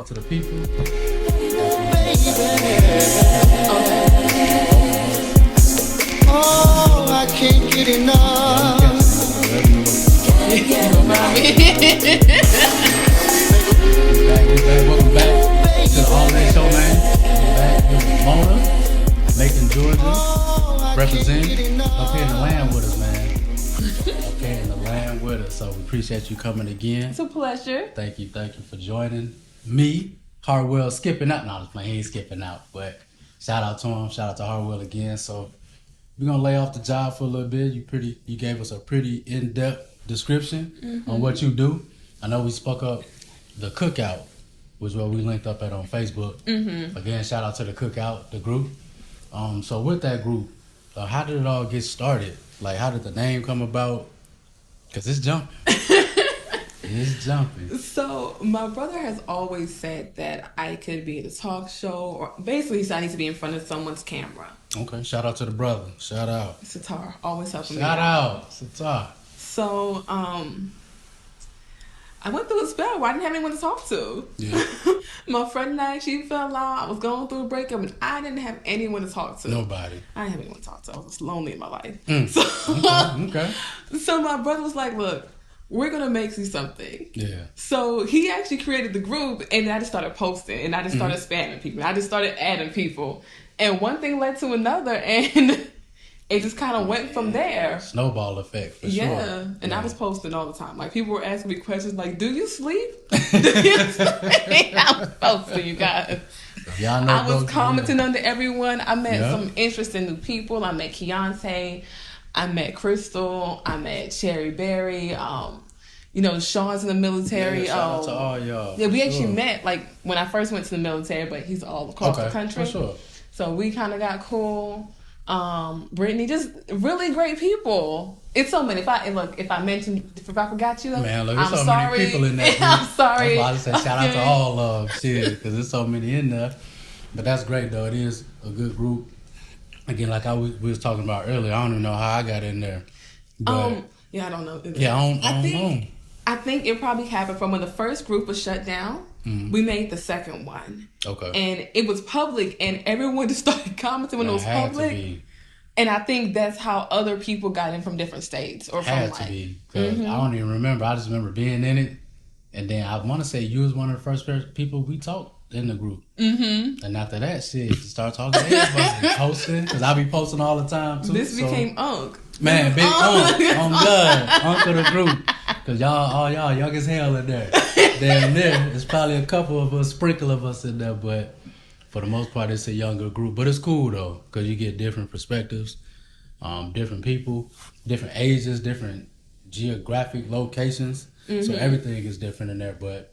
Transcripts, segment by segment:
To the people. Oh, I can't get enough. Welcome back to the All Day Show, man. We're back with Mona, Macon, Georgia, representing up here in the land with us, man. Up here in the land with us. So we appreciate you coming again. It's a pleasure. Thank you for joining me. Hartwell skipping out. No, I'm just playing. He ain't skipping out. But shout out to him. Shout out to Hartwell again. So we're gonna lay off the job for a little bit. You gave us a pretty in-depth description on what you do. I know we spoke up the Cookout, which is where we linked up at on Facebook. Again, shout out to the Cookout, the group. So with that group, how did it all get started? Like, how did the name come about? Cause it's jumping. It's jumping. So my brother has always said that I could be at a talk show, or basically he said I need to be in front of someone's camera. Okay, shout out to the brother. Shout out. Sitar, always helping me Shout out. Sitar. So, I went through a spell where I didn't have anyone to talk to. Yeah. My friend and I actually fell out. I was going through a breakup and I didn't have anyone to talk to. Nobody. I didn't have anyone to talk to. I was just lonely in my life. So, okay. So my brother was like, look, we're going to make you something. Yeah. So he actually created the group and I just started posting and I just started spamming people. I just started adding people. And one thing led to another and it just kind of went from there. Snowball effect, for sure. And I was posting all the time. Like, people were asking me questions like, do you sleep? Do you sleep? I was posting, you guys. Y'all know I was commenting under everyone. I met some interesting new people. I met Keontae. I met Crystal. I met Cherry Berry. Sean's in the military. Yeah, shout out to all y'all. Yeah, we actually met, like, when I first went to the military, but he's all across the country. For sure. So we kind of got cool. Brittany, just really great people. It's so many. If I forgot you, man, look, I'm there's so sorry. many people in that group. I'm sorry. That's why I just say shout out to all of them, shit, because there's so many in there. But that's great, though. It is a good group. Again, like we was talking about earlier, I don't even know how I got in there. But, yeah, I don't know. Yeah, I don't know. I think it probably happened from when the first group was shut down. We made the second one. Okay. And it was public, and everyone just started commenting when it was public. And I think that's how other people got in from different states or from had to be. Cause I don't even remember. I just remember being in it, and then I want to say you was one of the first people we talked in the group. And after that, shit, you start talking to everybody, posting, because I be posting all the time too. This became Unk. Man, big Unk, on blood, Unk of the group. Because y'all young as hell in there. Damn near. There's probably a couple of us, sprinkle of us in there, but for the most part, it's a younger group. But it's cool, though, because you get different perspectives, different people, different ages, different geographic locations. So everything is different in there. But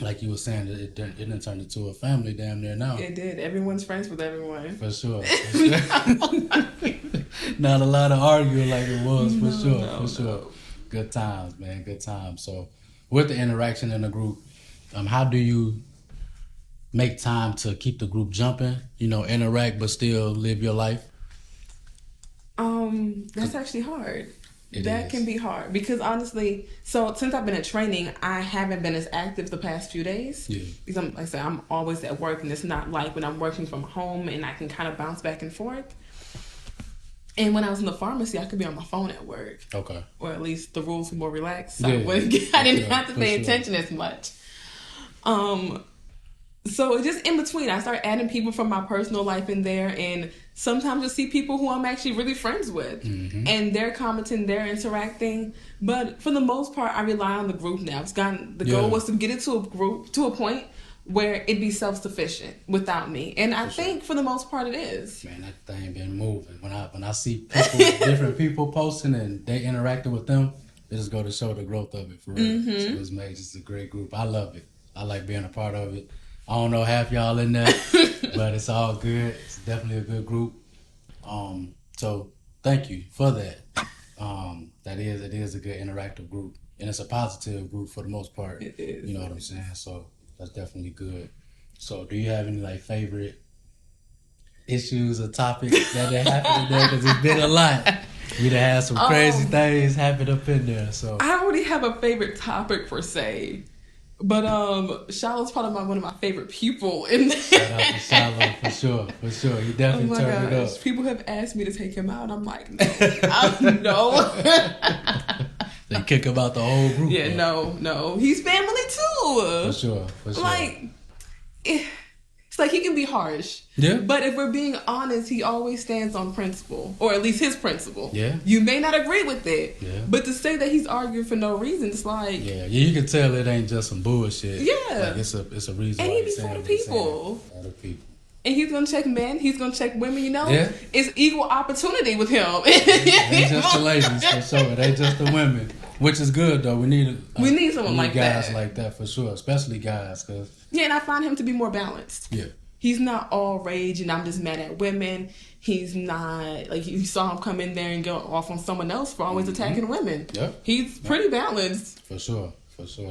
like you were saying, it done turned into a family damn near now. It did. Everyone's friends with everyone. For sure. Not a lot of arguing like it was, for sure. Good times, man. Good times. So with the interaction in the group, how do you make time to keep the group jumping, interact but still live your life? That's actually hard. That can be hard because honestly, so since I've been in training, I haven't been as active the past few days. Yeah. Because I'm always at work, and it's not like when I'm working from home and I can kind of bounce back and forth. And when I was in the pharmacy, I could be on my phone at work. Okay. Or at least the rules were more relaxed. So I didn't have to pay attention as much. So just in between, I started adding people from my personal life in there, and sometimes you'll see people who I'm actually really friends with, and they're commenting, they're interacting. But for the most part, I rely on the group now. The goal was to get it to a group, to a point where it'd be self-sufficient without me, and I think for the most part it is. Man, that thing been moving. When I see people, different people posting and they interacting with them, it just go to show the growth of it for real. So it's made just a great group. I love it. I like being a part of it. I don't know half y'all in there, but it's all good. It's definitely a good group. So thank you for that. It is a good interactive group, and it's a positive group for the most part. It is. You know what I'm saying? So that's definitely good. So do you have any favorite issues or topics that happened in there? Because it's been a lot. We done had some crazy things happen up in there. So I already have a favorite topic per se. But Shiloh's probably one of my favorite people in there. Shout out to Shiloh for sure. He Oh definitely my turned it gosh. up. People have asked me to take him out. I'm like, no. They kick him out the whole group. Yeah, no. He's family too. For sure. Like, it's like he can be harsh. Yeah. But if we're being honest, he always stands on principle, or at least his principle. Yeah. You may not agree with it. Yeah. But to say that he's arguing for no reason, it's like. Yeah, you can tell it ain't just some bullshit. Yeah. Like it's a reason And why he be he's for saying the what he's people. saying. For the people. And he's gonna check men. He's gonna check women. You know, Yeah. It's equal opportunity with him. It ain't just the ladies for sure. It ain't just the women, which is good though. We need someone like guys that. like that for sure, especially guys, cause Yeah, and I find him to be more balanced. yeah, He's not all rage and I'm just mad at women. He's not like you saw him come in there and go off on someone else for always attacking women. Yep. He's pretty balanced. for sure.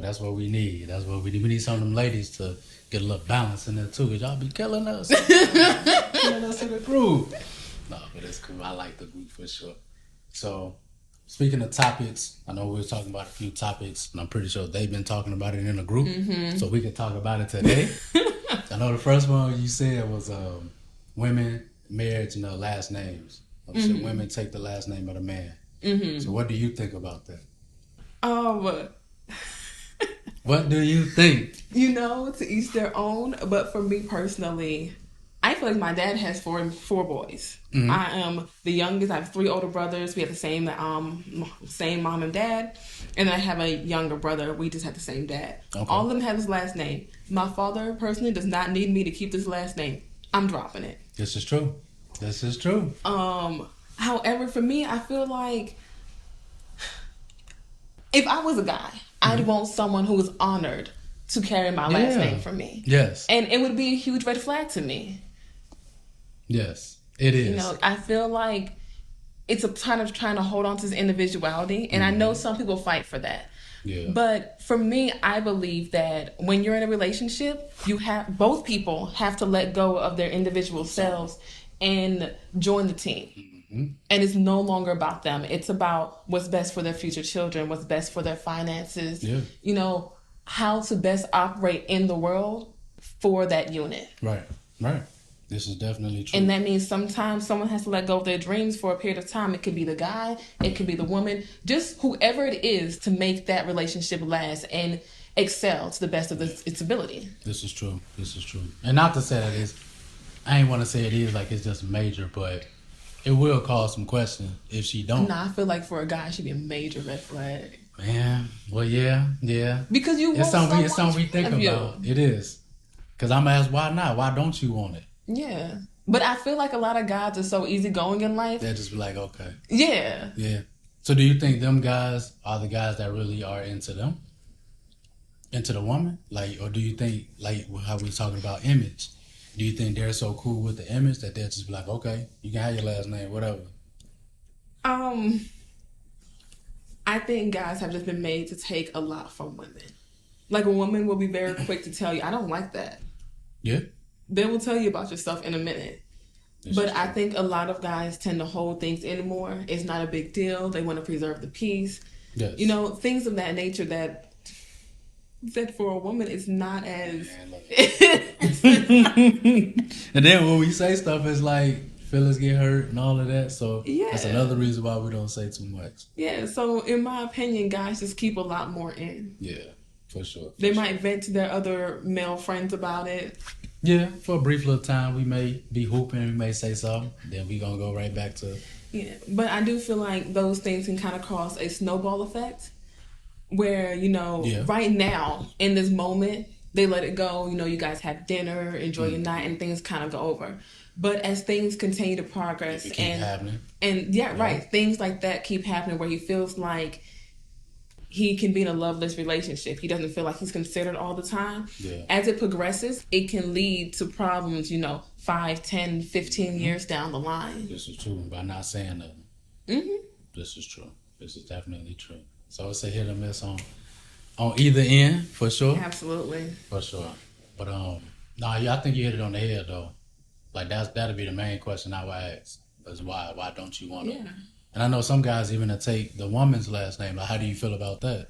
That's what we need. That's what we need. We need some of them ladies to get a little balance in there too, cause y'all be killing us, killing us in the group. No, but it's cool. I like the group for sure. So, speaking of topics, I know we were talking about a few topics, and I'm pretty sure they've been talking about it in the group, so we can talk about it today. I know the first one you said was women, marriage, and last names. So women take the last name of the man. So what do you think about that? What do you think? You know, to each their own. But for me personally, I feel like my dad has four boys. I am the youngest. I have 3 older brothers. We have the same mom and dad, and then I have a younger brother. We just have the same dad. Okay. All of them have his last name. My father personally does not need me to keep this last name. I'm dropping it. This is true. However, for me, I feel like if I was a guy, I'd want someone who was honored to carry my last name for me. Yes. And it would be a huge red flag to me. Yes, it is. You know, I feel like it's a kind of trying to hold on to his individuality. And I know some people fight for that. Yeah. But for me, I believe that when you're in a relationship, both people have to let go of their individual selves and join the team. And it's no longer about them. It's about what's best for their future children, what's best for their finances. Yeah. You know, how to best operate in the world for that unit. Right. This is definitely true. And that means sometimes someone has to let go of their dreams for a period of time. It could be the guy, it could be the woman, just whoever it is to make that relationship last and excel to the best of its ability. This is true. And not to say that I ain't want to say it is like it's just major, but it will cause some question if she don't. Nah, I feel like for a guy, it should be a major red flag. Man, well, yeah. Because you want it's something we think about. It is. Because I'm going to ask, why not? Why don't you want it? Yeah. But I feel like a lot of guys are so easygoing in life. They'll just be like, okay. Yeah. Yeah. So do you think them guys are the guys that really are into them? Into the woman? Like, or do you think, like how we talking about image, do you think they're so cool with the image that they'll just be like, okay, you can have your last name, whatever? I think guys have just been made to take a lot from women. Like a woman will be very quick to tell you, I don't like that. Yeah. They will tell you about yourself in a minute. But I think a lot of guys tend to hold things in more. It's not a big deal. They want to preserve the peace. Yes. You know, things of that nature that for a woman is not as... And then when we say stuff, it's like feelings get hurt and all of that. So that's another reason why we don't say too much. Yeah, so in my opinion, guys just keep a lot more in. Yeah, for sure. They might vent to their other male friends about it. Yeah, for a brief little time, we may be hooping, we may say something, then we gonna go right back to... Yeah, but I do feel like those things can kind of cause a snowball effect where, you know, right now, in this moment, they let it go. You know, you guys have dinner, enjoy your night, and things kind of go over. But as things continue to progress happening. And right, things like that keep happening where he feels like he can be in a loveless relationship. He doesn't feel like he's considered all the time. Yeah. As it progresses, it can lead to problems, 5, 10, 15 years down the line. This is true by not saying nothing. Mm-hmm. This is true. This is definitely true. So it's a hit or miss on either end, for sure. Absolutely. For sure. But I think you hit it on the head though. Like that'd be the main question I would ask. Is why don't you want to? Yeah. And I know some guys even to take the woman's last name. Like, how do you feel about that?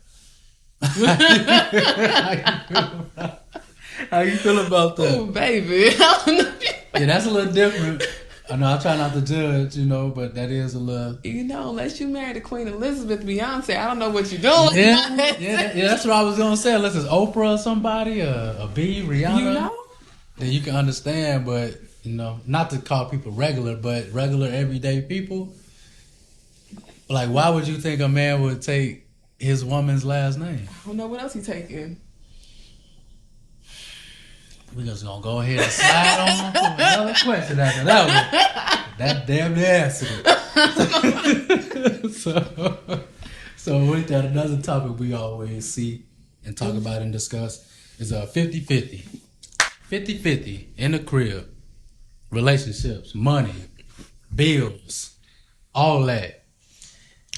How you feel about that? Oh, baby. I don't know. Yeah, that's a little different. I know I try not to judge, but that is a little. Unless you married to Queen Elizabeth, Beyonce, I don't know what you're doing. Yeah, that's what I was gonna say. Unless it's Oprah or somebody, a B, Rihanna, then you can understand. But not to call people regular, but regular everyday people. Like, why would you think a man would take his woman's last name? I don't know what else he's taking. We're just gonna go ahead and slide on to another question after that one. That damn answer. So with that, another topic we always see and talk about and discuss is a 50-50. 50-50 in the crib. Relationships, money, bills, all that.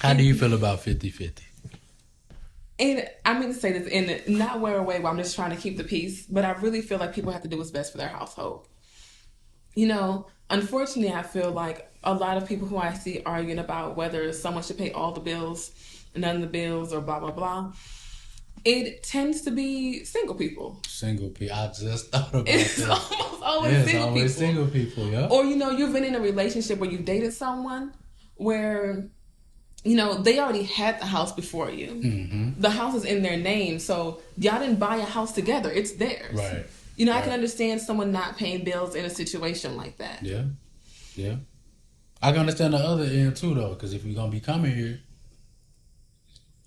How do you feel about 50-50? And I mean to say this in not wear away where I'm just trying to keep the peace, but I really feel like people have to do what's best for their household. Unfortunately, I feel like a lot of people who I see arguing about whether someone should pay all the bills, none of the bills, or blah, blah, blah, it tends to be single people. Single people. I just thought about it's that. Almost always single people. Yeah. Or, you've been in a relationship where you've dated someone where... they already had the house before you. Mm-hmm. The house is in their name, so y'all didn't buy a house together. It's theirs. Right. I can understand someone not paying bills in a situation like that. Yeah. Yeah. I can understand the other end, too, though, because if you're going to be coming here...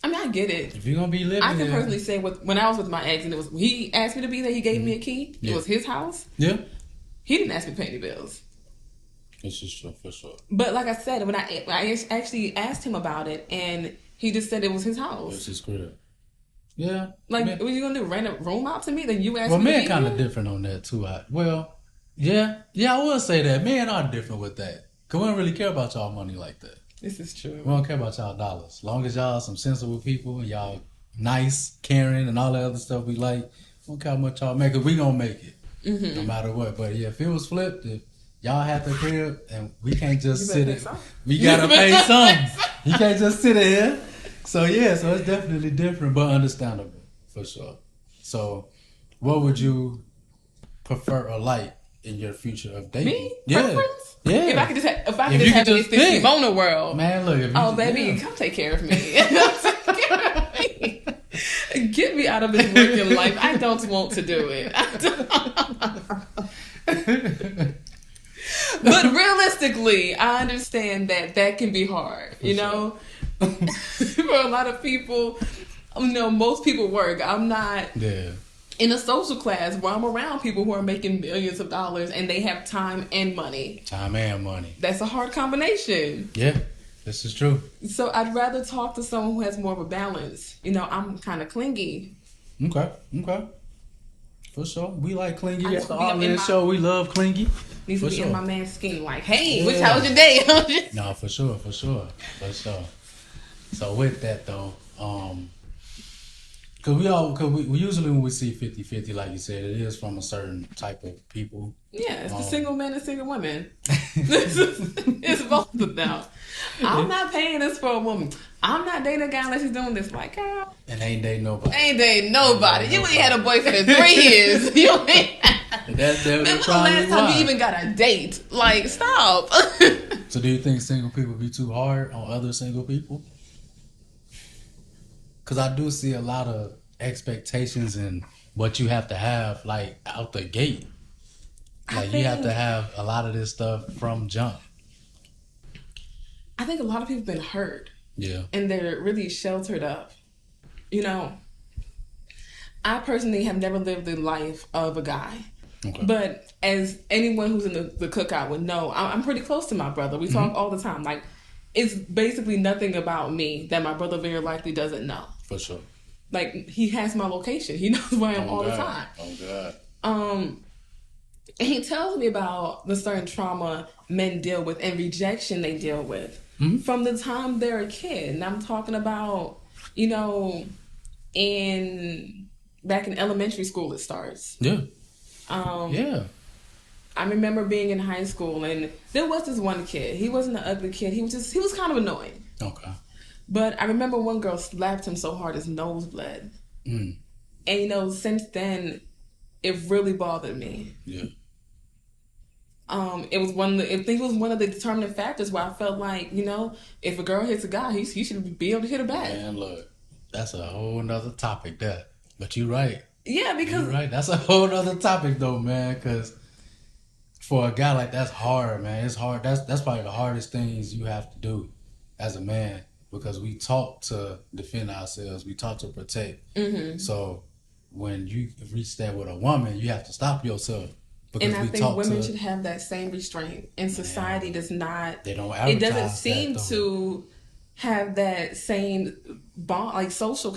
I mean, I get it. If you're going to be living I can personally say, when I was with my ex, and he asked me to be there, he gave me a key. Yeah. It was his house. Yeah. He didn't ask me to pay any bills. This is true, for sure. But like I said, when I actually asked him about it, and he just said it was his house. It's his crib. Yeah. Like, what are you going to do? Rent a room out to me? Then you ask me to men be kind here? of different on that, too. Yeah, I will say that. Men are different with that. Because we don't really care about y'all money like that. This is true. We don't care about y'all dollars. As long as y'all some sensible people, and y'all nice, caring, and all that other stuff we like, we don't care how much y'all make it. We gonna make it. Mm-hmm. No matter what. But yeah, if it was flipped, if y'all had the crib, and we can't just sit it. We gotta pay something. You can't just sit here. So yeah, so it's definitely different, but understandable for sure. So, what would you prefer or like in your future of dating? Me? Yeah, Preference? yeah. If I could just have this Simona world, man. Look, baby, come take care of me. Get me out of this working life. I don't want to do it. But realistically, I understand that can be hard. For a lot of people, most people work. I'm not in a social class where I'm around people who are making millions of dollars and they have time and money. Time and money. That's a hard combination. Yeah, this is true. So I'd rather talk to someone who has more of a balance. I'm kind of clingy. Okay. For sure. We like clingy. That's the All-In show. We love clingy. Needs to be in my man's skin. Like, hey, how was your day? No, for sure. So with that though, because we usually when we see 50-50, like you said, it is from a certain type of people. Yeah, it's the single men and single women. It's both of them. I'm not paying this for a woman. I'm not dating a guy unless he's doing this. Like, girl. And ain't dating nobody. You ain't had a boyfriend in 3 years. You ain't. That's when was the last time you even got a date? Like, stop. So do you think single people be too hard on other single people? Because I do see a lot of expectations and what you have to have, like, out the gate. Like, you have to have a lot of this stuff from jump. I think a lot of people have been hurt. Yeah. And they're really sheltered up. I personally have never lived the life of a guy. Okay. But as anyone who's in the cookout would know, I'm pretty close to my brother. We talk all the time. Like, it's basically nothing about me that my brother very likely doesn't know. For sure. Like, he has my location. He knows where I am all the time. Oh, God. And he tells me about the certain trauma men deal with and rejection they deal with from the time they're a kid. And I'm talking about, back in elementary school it starts. Yeah. I remember being in high school and there was this one kid. He wasn't an ugly kid. He was kind of annoying. Okay. But I remember one girl slapped him so hard his nose bled. Mm. And since then, it really bothered me. Yeah. It was I think it was one of the determining factors where I felt like, if a girl hits a guy, he should be able to hit her back. Man, look, that's a whole nother topic there. But you're right. Yeah, because You're right. That's a whole nother topic though, man. Because for a guy like that's hard, man. It's hard. That's probably the hardest things you have to do as a man, because we taught to defend ourselves. We taught to protect. Mm-hmm. So when you reach that with a woman, you have to stop yourself. And I think women should have that same restraint. And society does not. They don't It doesn't advertise seem that, to have that same bond, like social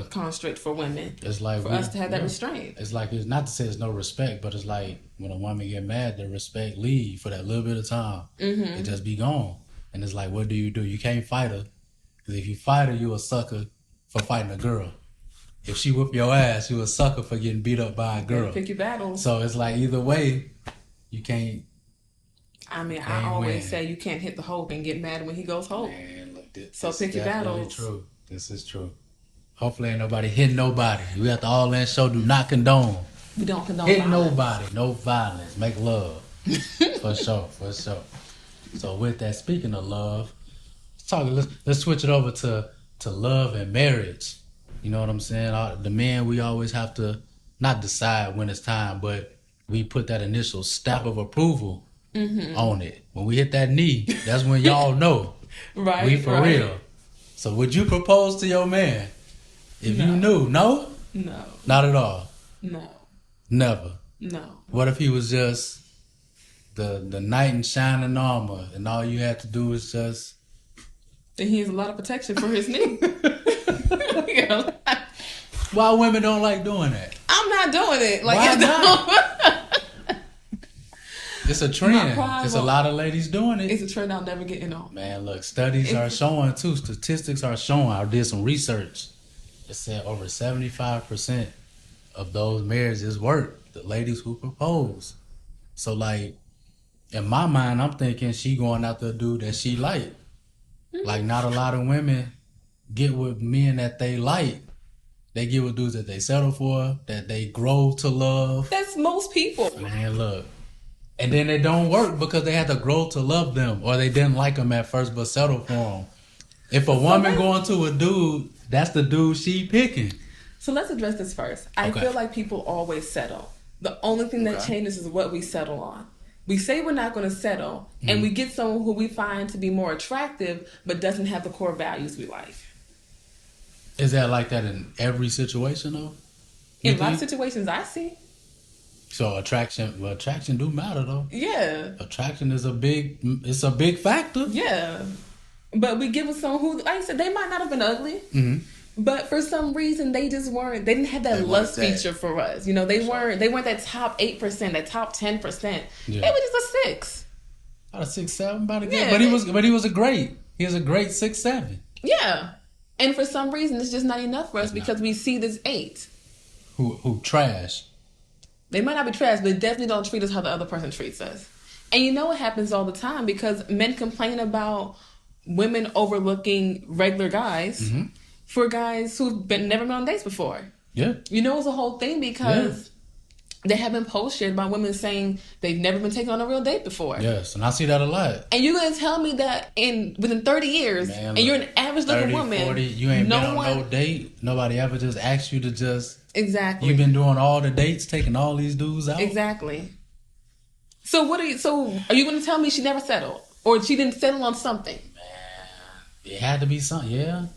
construct for women. It's like for us to have that restraint. It's like, it's not to say there's no respect, but it's like when a woman get mad, the respect leave for that little bit of time. Mm-hmm. It just be gone. And it's like, what do? You can't fight her. Because if you fight her, you a sucker for fighting a girl. If she whoop your ass, you a sucker for getting beat up by a girl. Pick your battles. So it's like, either way, you can't. I mean, I always say you can't hit the hope and get mad when he goes home. Man, look, so pick your battles. True. This is true. Hopefully ain't nobody hitting nobody. We have to all in show do not condone. We don't condone hitting violence. Nobody. No violence. Make love. For sure. For sure. So with that, speaking of love, let's switch it over to love and marriage. You know what I'm saying? The men, we always have to not decide when it's time, but we put that initial stamp of approval on it. When we hit that knee, that's when y'all know. Right. We for real. So would you propose to your man if you knew? No? No. Not at all? No. Never? No. What if he was just the knight in shining armor and all you had to do was just... Then he has a lot of protection for his knee. Why women don't like doing that? I'm not doing it. Like, why not? It's a trend. It's a lot of ladies doing it. It's a trend I'll never get in on. Man, look, studies are showing too. Statistics are showing. I did some research. It said over 75% of those marriages work. The ladies who propose. So, like, in my mind, I'm thinking she going after a dude that she like. Like, not a lot of women get with men that they like. They get with dudes that they settle for, that they grow to love. That's most people. Man, look. And then it don't work because they had to grow to love them, or they didn't like them at first but settle for them. If a woman going to a dude, that's the dude she picking. So let's address this first. I feel like people always settle. The only thing that changes is what we settle on. We say we're not going to settle, and we get someone who we find to be more attractive, but doesn't have the core values we like. Is that like that in every situation, though? In a lot of situations I see. So attraction do matter, though. Yeah. Attraction is a big factor. Yeah. But we give with someone who, like I said, they might not have been ugly. Mm-hmm. But for some reason, they didn't have that lust feature for us. You know, they weren't that top 8%, that top 10%. Yeah. They were just a 6. About a 6, 7, about a good. Yeah, but he was a great 6, 7. Yeah. And for some reason, it's just not enough for us because we see this 8. Who trash. They might not be trash, but they definitely don't treat us how the other person treats us. And you know what happens all the time because men complain about women overlooking regular guys for guys who've never been on dates before. Yeah. You know, it's a whole thing because they have been posts shared by women saying they've never been taken on a real date before. Yes, and I see that a lot. And you're going to tell me that within 30 years, and you're an average looking woman, 40, you ain't been on no date. Nobody ever just asked you to just... Exactly. You've been doing all the dates, taking all these dudes out. Exactly. So are you going to tell me she never settled? Or she didn't settle on something? Man, it had to be something, yeah.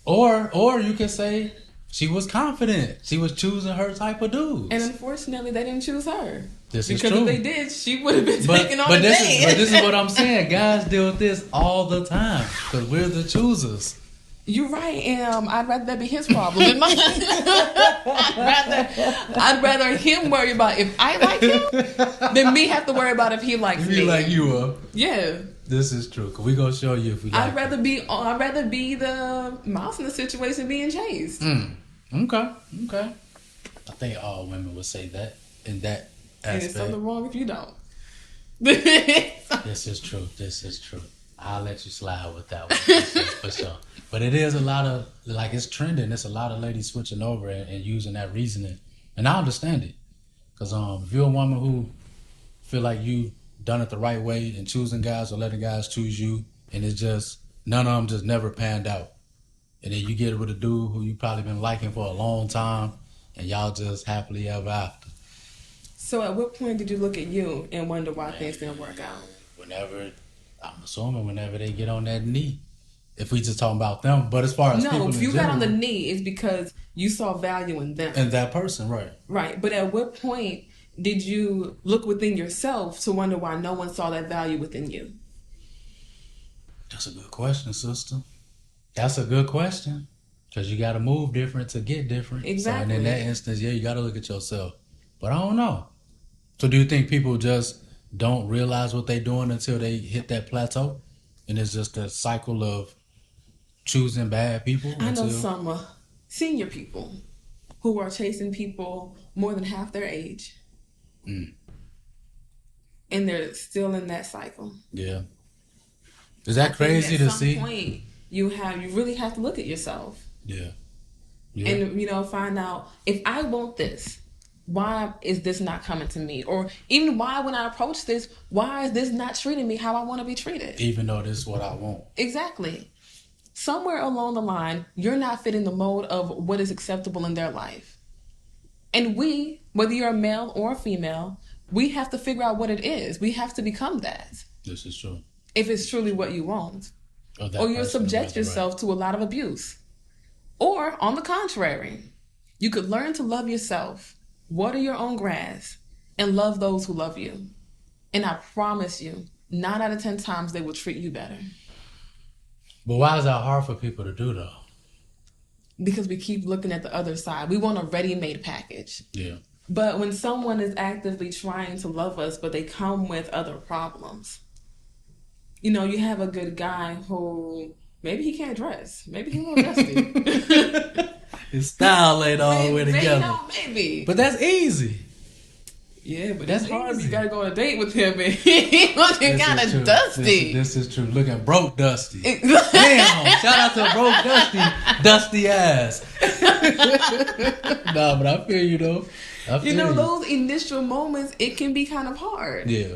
Or you could say she was confident. She was choosing her type of dudes. And unfortunately, they didn't choose her. This is true. Because if they did, she would have been taken on a date. But this is what I'm saying. Guys deal with this all the time because we're the choosers. You're right, and I'd rather that be his problem than mine. I'd rather him worry about if I like him than me have to worry about if he likes me. If he like you, yeah. This is true. Cause we gonna show you if we. I'd rather be the mouse in the situation being chased. Okay. I think all women would say that in that aspect. And there's something wrong if you don't. This is true. I'll let you slide with that one for sure. But it is a lot of, like, it's trending. It's a lot of ladies switching over and using that reasoning. And I understand it. Because if you're a woman who feel like you done it the right way in choosing guys or letting guys choose you, and it's just, none of them just never panned out. And then you get with a dude who you probably been liking for a long time, and y'all just happily ever after. So at what point did you look at you and wonder why things didn't work out? Whenever, I'm assuming whenever they get on that knee. If we just talking about them. But as far as people No, if in you general, got on the knee, it's because you saw value in them. and that person, right. Right. But at what point did you look within yourself to wonder why no one saw that value within you? That's a good question, sister. That's a good question. Because you got to move different to get different. Exactly. So, and in that instance, yeah, you got to look at yourself. But I don't know. So do you think people just don't realize what they're doing until they hit that plateau? And it's just a cycle of choosing bad people? I know some senior people who are chasing people more than half their age. Mm. And they're still in that cycle. Yeah. Is that crazy to see? At some point, you really have to look at yourself. Yeah. And, find out, if I want this, why is this not coming to me? Or even why, when I approach this, why is this not treating me how I want to be treated? Even though this is what I want. Exactly. Somewhere along the line, you're not fitting the mold of what is acceptable in their life. And we, whether you're a male or a female, we have to figure out what it is. We have to become that. This is true. If it's truly what you want. Or you'll subject yourself to a lot of abuse. Or, on the contrary, you could learn to love yourself, water your own grass, and love those who love you. And I promise you, 9 out of 10 times they will treat you better. But why is that hard for people to do, though? Because we keep looking at the other side. We want a ready-made package. Yeah. But when someone is actively trying to love us, but they come with other problems. You have a good guy who, maybe he can't dress. Maybe he's a little dusty. His style ain't all the way together. Maybe. But that's easy. Yeah, but that's it's hard. easy. You gotta go on a date with him, and he's looking kind of dusty. This is true. Looking broke dusty. Damn! Shout out to broke dusty ass. Nah, but I feel you though. Those initial moments, it can be kind of hard. Yeah.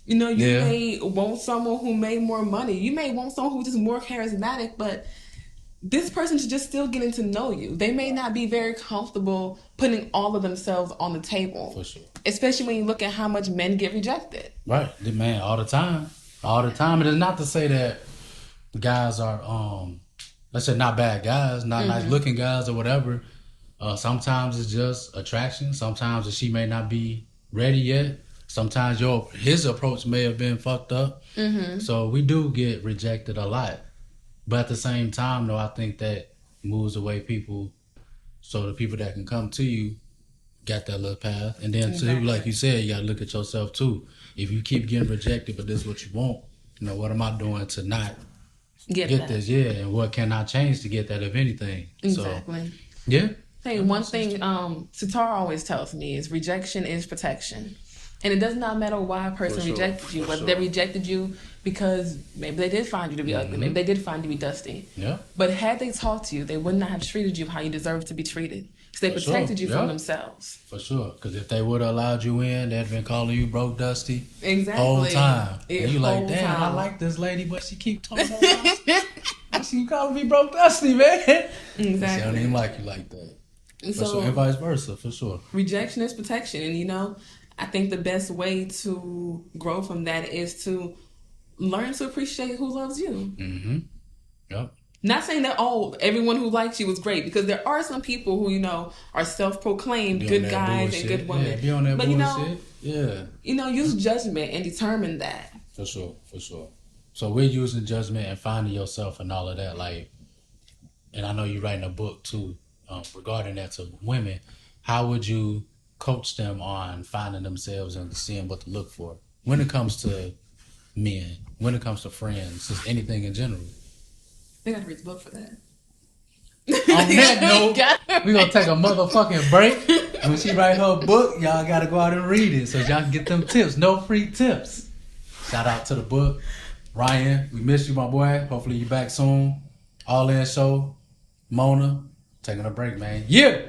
You may want someone who made more money. You may want someone who's just more charismatic, but this person should just still getting to know you. They may not be very comfortable putting all of themselves on the table. For sure. Especially when you look at how much men get rejected. Right. Man, all the time. All the time. It is not to say that guys are, let's say not bad guys, not nice looking guys or whatever. Sometimes it's just attraction. Sometimes she may not be ready yet. Sometimes his approach may have been fucked up. Mm-hmm. So we do get rejected a lot. But at the same time, though, I think that moves away people. So the people that can come to you got that little path. And then, too, like you said, you got to look at yourself, too. If you keep getting rejected, but this is what you want, what am I doing to not get this? Yeah, and what can I change to get that, if anything? Exactly. So, yeah. Hey, one thing Sitar always tells me is rejection is protection. And it does not matter why a person rejected you, whether they rejected you because maybe they did find you to be ugly, maybe they did find you to be dusty. Yeah. But had they talked to you, they would not have treated you how you deserve to be treated. So they protected you from themselves. For sure. Because if they would have allowed you in, they'd been calling you broke dusty. Exactly. Whole time. And you like, damn, I like this lady, but she keep talking about she calling me broke dusty, man. Exactly. I don't even like you like that. So, and vice versa, for sure. Rejection is protection. And, I think the best way to grow from that is to learn to appreciate who loves you. Mm-hmm. Yep. Not saying that, everyone who likes you is great, because there are some people who, are self-proclaimed good guys and good women. Yeah, be on that bullshit. Use judgment and determine that. For sure. So we're using judgment and finding yourself and all of that. And I know you're writing a book, too, regarding that to women. How would you coach them on finding themselves and seeing what to look for when it comes to men, when it comes to friends, just anything in general? They got to read the book for that. On that note, we're going to take a motherfucking break. When she write her book, y'all got to go out and read it so y'all can get them tips. No free tips. Shout out to the book. Ryan, we miss you, my boy. Hopefully you back soon. All In Show, Mona, taking a break, man. Yeah.